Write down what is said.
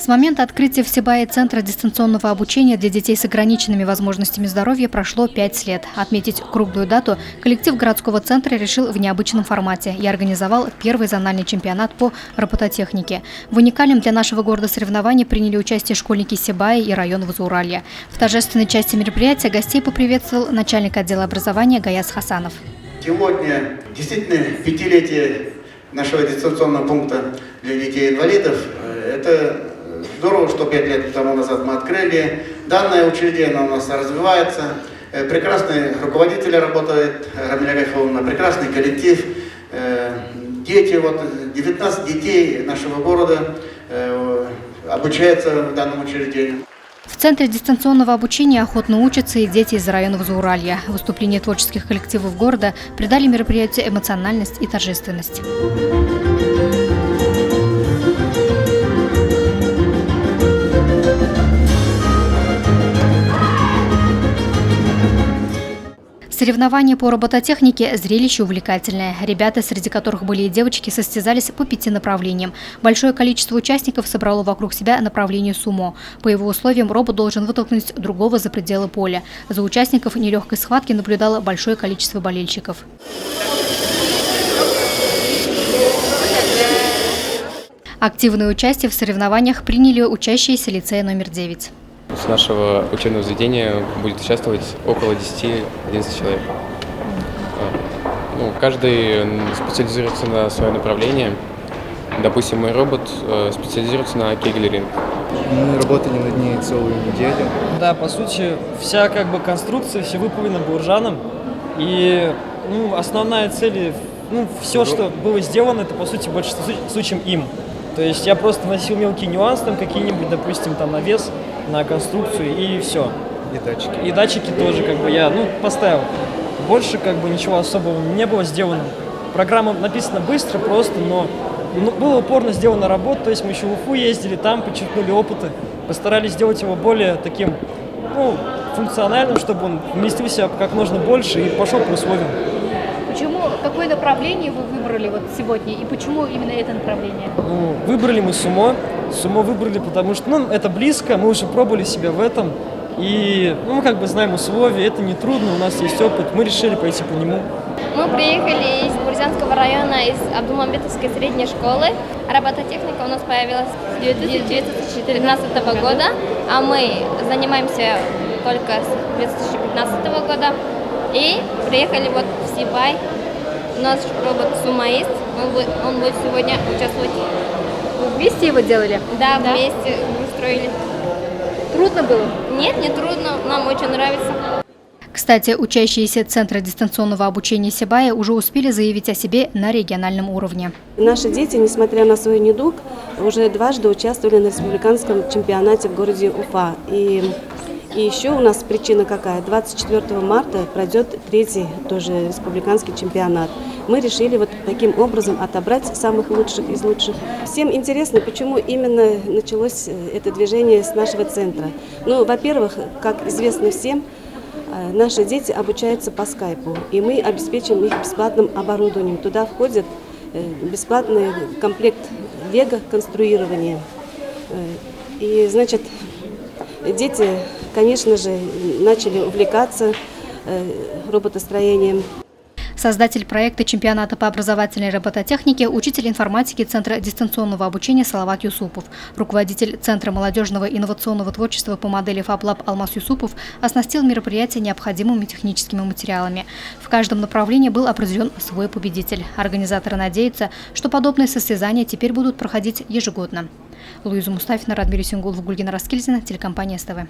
С момента открытия в Сибае Центра дистанционного обучения для детей с ограниченными возможностями здоровья прошло 5 лет. Отметить круглую дату коллектив городского центра решил в необычном формате и организовал первый зональный чемпионат по робототехнике. В уникальном для нашего города соревновании приняли участие школьники Сибая и района Зауралья. В торжественной части мероприятия гостей поприветствовал начальник отдела образования Гаяс Хасанов. Сегодня действительно пятилетие нашего дистанционного пункта для детей-инвалидов. Это здорово, что 5 лет тому назад мы открыли. Данное учреждение у нас развивается. Прекрасные руководители работают, Рамиля Гайфовна, прекрасный коллектив. Дети, 19 детей нашего города обучаются в данном учреждении. В Центре дистанционного обучения охотно учатся и дети из районов Зауралья. Выступления творческих коллективов города придали мероприятию эмоциональность и торжественность. Соревнования по робототехнике – зрелище увлекательное. Ребята, среди которых были и девочки, состязались по 5 направлениям. Большое количество участников собрало вокруг себя направление сумо. По его условиям робот должен вытолкнуть другого за пределы поля. За участников нелегкой схватки наблюдало большое количество болельщиков. Активное участие в соревнованиях приняли учащиеся лицея номер 9. С нашего учебного заведения будет участвовать около 10-11 человек. Каждый специализируется на свое направление. Допустим, мой робот специализируется на кегель-ринг. Мы работали над ней целую неделю. Да, по сути, вся конструкция, все выполнено буржаном. И основная цель, все, что было сделано, это по сути в большинстве случаев им. То есть я просто вносил мелкие нюансы, какие-нибудь, допустим, навес на конструкцию и все. И датчики. И датчики тоже я поставил. Больше ничего особого не было сделано. Программа написана быстро, просто, но было упорно сделана работа. То есть мы еще в Уфу ездили, там подчеркнули опыты, постарались сделать его более таким, функциональным, чтобы он вместился как можно больше и пошел по условиям. Какое направление вы выбрали сегодня и почему именно это направление? Выбрали мы сумо. Сумо выбрали, потому что это близко, мы уже пробовали себя в этом. И мы знаем условия, это не трудно, у нас есть опыт, мы решили пойти по нему. Мы приехали из Бурзянского района, из Абдумамбетовской средней школы. Робототехника у нас появилась с 2014 года, а мы занимаемся только с 2015 года. И приехали в Сибай. У нас робот Сумо есть, он будет сегодня участвовать. Вы вместе его делали? Да, вместе устроили. Трудно было? Нет, не трудно, нам очень нравится. Кстати, учащиеся Центра дистанционного обучения Сибая уже успели заявить о себе на региональном уровне. Наши дети, несмотря на свой недуг, уже дважды участвовали на республиканском чемпионате в городе Уфа. И еще у нас причина какая? 24 марта пройдет 3-й тоже республиканский чемпионат. Мы решили таким образом отобрать самых лучших из лучших. Всем интересно, почему именно началось это движение с нашего центра. Во-первых, как известно всем, наши дети обучаются по скайпу, и мы обеспечим их бесплатным оборудованием. Туда входит бесплатный комплект лего-конструирования. И, дети, конечно же, начали увлекаться роботостроением. Создатель проекта чемпионата по образовательной робототехнике, учитель информатики Центра дистанционного обучения Салават Юсупов. Руководитель Центра молодежного инновационного творчества по модели FabLab Алмаз Юсупов оснастил мероприятие необходимыми техническими материалами. В каждом направлении был определен свой победитель. Организаторы надеются, что подобные состязания теперь будут проходить ежегодно. Луиза Мустафина, Радмир Исенгулов, Гульгина Раскильзина, телекомпания СТВ.